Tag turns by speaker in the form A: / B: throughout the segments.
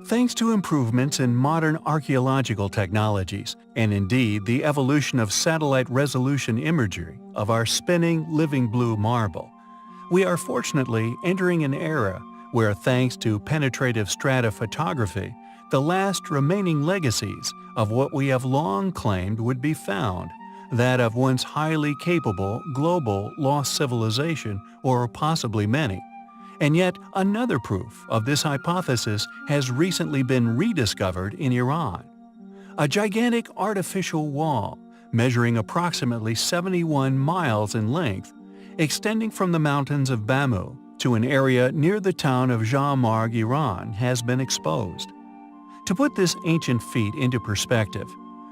A: Thanks to improvements in modern archaeological technologies, and indeed the evolution of satellite resolution imagery of our spinning, living blue marble, we are fortunately entering an era where, thanks to penetrative stratophotography, the last remaining legacies of what we have long claimed would be found, that of once highly capable global lost civilization, or possibly many. And yet another proof of this hypothesis has recently been rediscovered in Iran. A gigantic artificial wall, measuring approximately 71 miles in length, extending from the mountains of Bamu to an area near the town of Jaumarg, Iran, has been exposed. To put this ancient feat into perspective,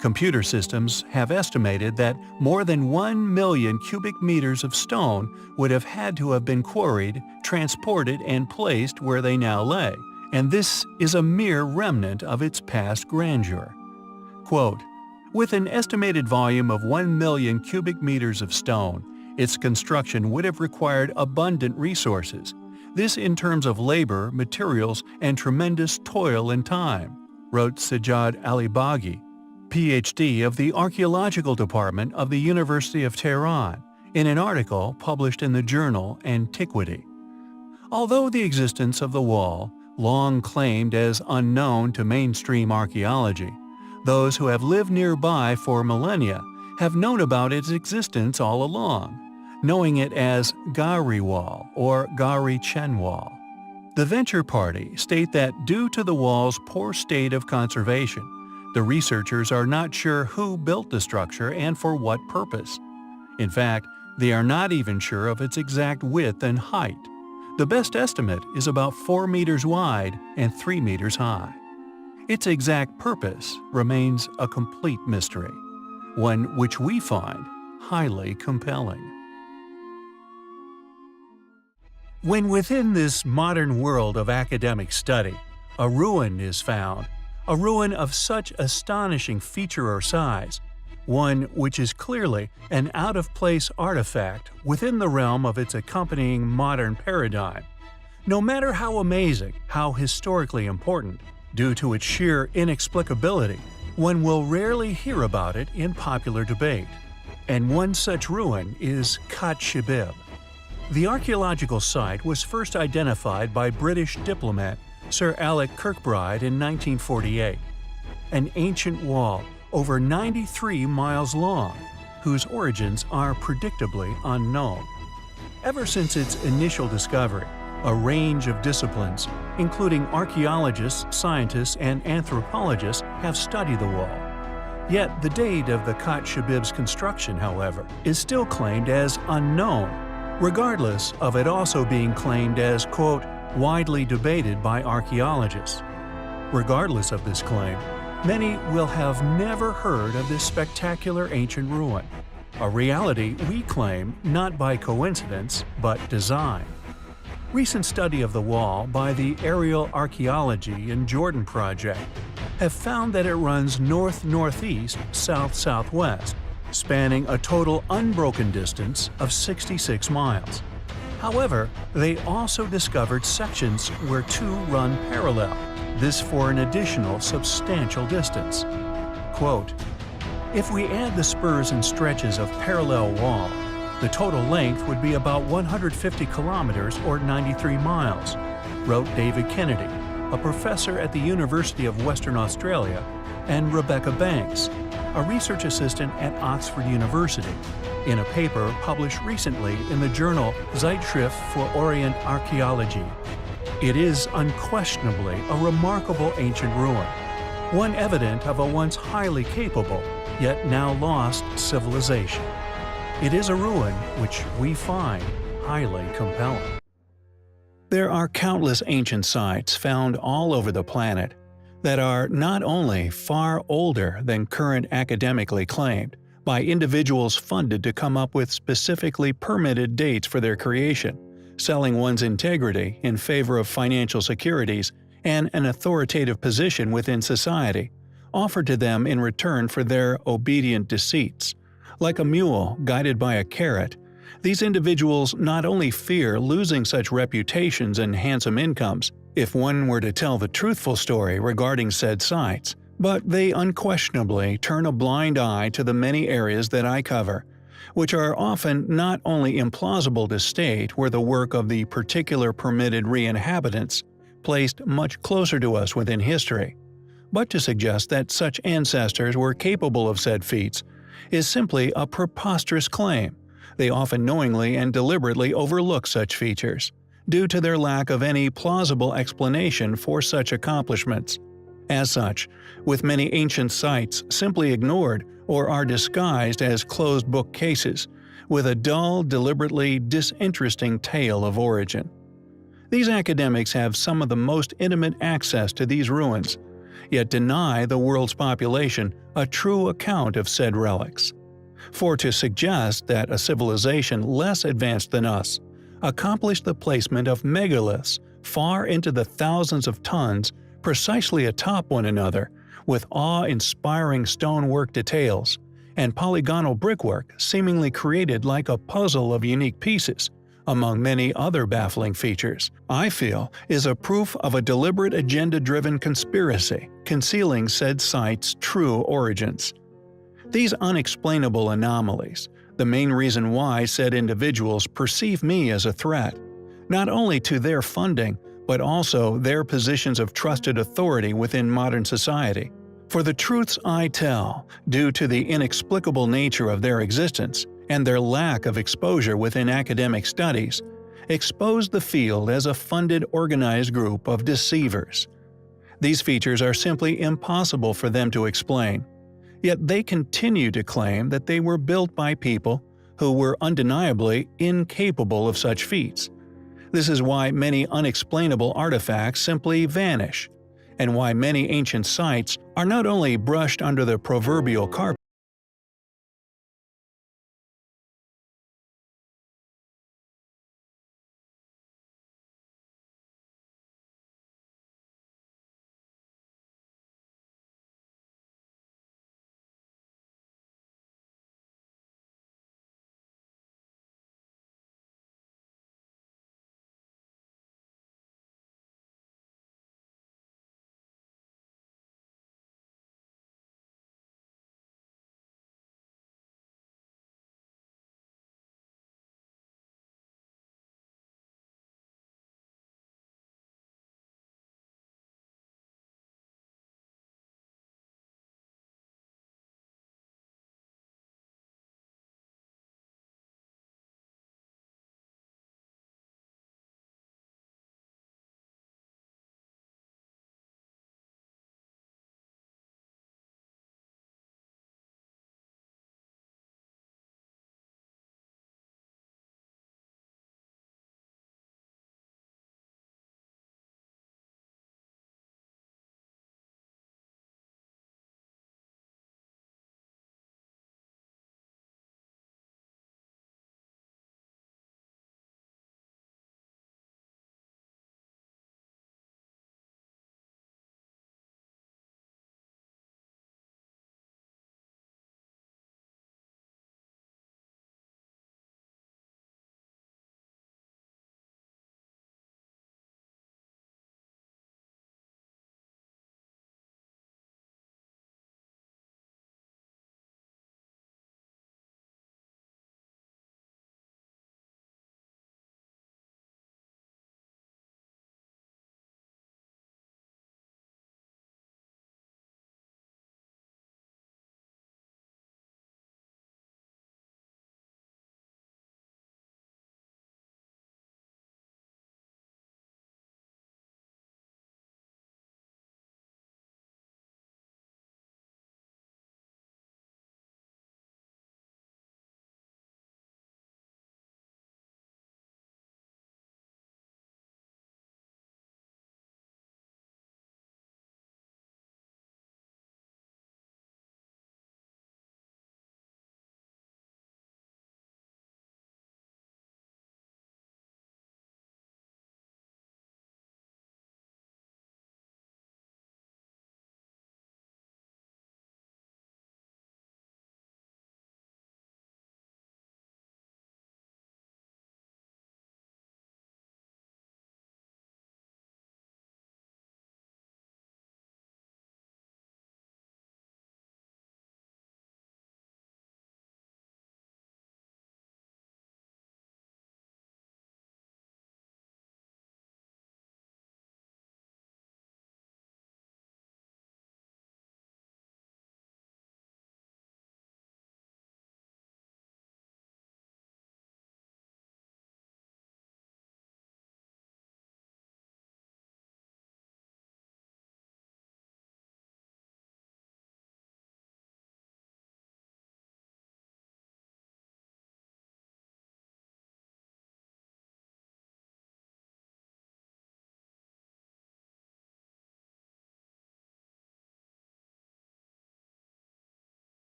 A: computer systems have estimated that more than 1 million cubic meters of stone would have had to have been quarried, transported, and placed where they now lay, and this is a mere remnant of its past grandeur. Quote, "With an estimated volume of 1 million cubic meters of stone, its construction would have required abundant resources. This in terms of labor, materials, and tremendous toil and time," wrote Sajjad Alibaghi, Ph.D. of the Archaeological Department of the University of Tehran, in an article published in the journal Antiquity. Although the existence of the wall, long claimed as unknown to mainstream archaeology, those who have lived nearby for millennia have known about its existence all along, knowing it as Gari Wall or Gari Chen Wall. The Venture Party state that due to the wall's poor state of conservation, the researchers are not sure who built the structure and for what purpose. In fact, they are not even sure of its exact width and height. The best estimate is about 4 meters wide and 3 meters high. Its exact purpose remains a complete mystery, one which we find highly compelling. When within this modern world of academic study, a ruin is found, a ruin of such astonishing feature or size, one which is clearly an out-of-place artifact within the realm of its accompanying modern paradigm, no matter how amazing, how historically important, due to its sheer inexplicability, one will rarely hear about it in popular debate. And one such ruin is Khat Shibib. The archaeological site was first identified by British diplomat Sir Alec Kirkbride in 1948, an ancient wall over 93 miles long, whose origins are predictably unknown. Ever since its initial discovery, a range of disciplines, including archaeologists, scientists, and anthropologists, have studied the wall. Yet the date of the Khat Shibib's construction, however, is still claimed as unknown, regardless of it also being claimed as, quote, widely debated by archaeologists. Regardless of this claim, many will have never heard of this spectacular ancient ruin, a reality we claim not by coincidence but design. Recent study of the wall by the Aerial Archaeology in Jordan project have found that it runs north-northeast, south-southwest, spanning a total unbroken distance of 66 miles. However, they also discovered sections where two run parallel, this for an additional substantial distance. Quote, "If we add the spurs and stretches of parallel wall, the total length would be about 150 kilometers or 93 miles, wrote David Kennedy, a professor at the University of Western Australia, and Rebecca Banks, a research assistant at Oxford University, in a paper published recently in the journal Zeitschrift für Orient Archäologie. It is unquestionably a remarkable ancient ruin, one evident of a once highly capable, yet now lost civilization. It is a ruin which we find highly compelling." There are countless ancient sites found all over the planet that are not only far older than current academically claimed, by individuals funded to come up with specifically permitted dates for their creation, selling one's integrity in favor of financial securities and an authoritative position within society, offered to them in return for their obedient deceits. Like a mule guided by a carrot, these individuals not only fear losing such reputations and handsome incomes, if one were to tell the truthful story regarding said sites, but they unquestionably turn a blind eye to the many areas that I cover, which are often not only implausible to state where the work of the particular permitted re-inhabitants placed much closer to us within history, but to suggest that such ancestors were capable of said feats, is simply a preposterous claim. They often knowingly and deliberately overlook such features, due to their lack of any plausible explanation for such accomplishments. As such, with many ancient sites simply ignored or are disguised as closed-book cases, with a dull, deliberately disinteresting tale of origin. These academics have some of the most intimate access to these ruins, yet deny the world's population a true account of said relics. For to suggest that a civilization less advanced than us accomplished the placement of megaliths far into the thousands of tons precisely atop one another, with awe-inspiring stonework details, and polygonal brickwork seemingly created like a puzzle of unique pieces, among many other baffling features, I feel is a proof of a deliberate agenda-driven conspiracy concealing said site's true origins. These unexplainable anomalies, the main reason why said individuals perceive me as a threat, not only to their funding, but also their positions of trusted authority within modern society. For the truths I tell, due to the inexplicable nature of their existence and their lack of exposure within academic studies, expose the field as a funded organized group of deceivers. These features are simply impossible for them to explain, yet they continue to claim that they were built by people who were undeniably incapable of such feats. This is why many unexplainable artifacts simply vanish, and why many ancient sites are not only brushed under the proverbial carpet,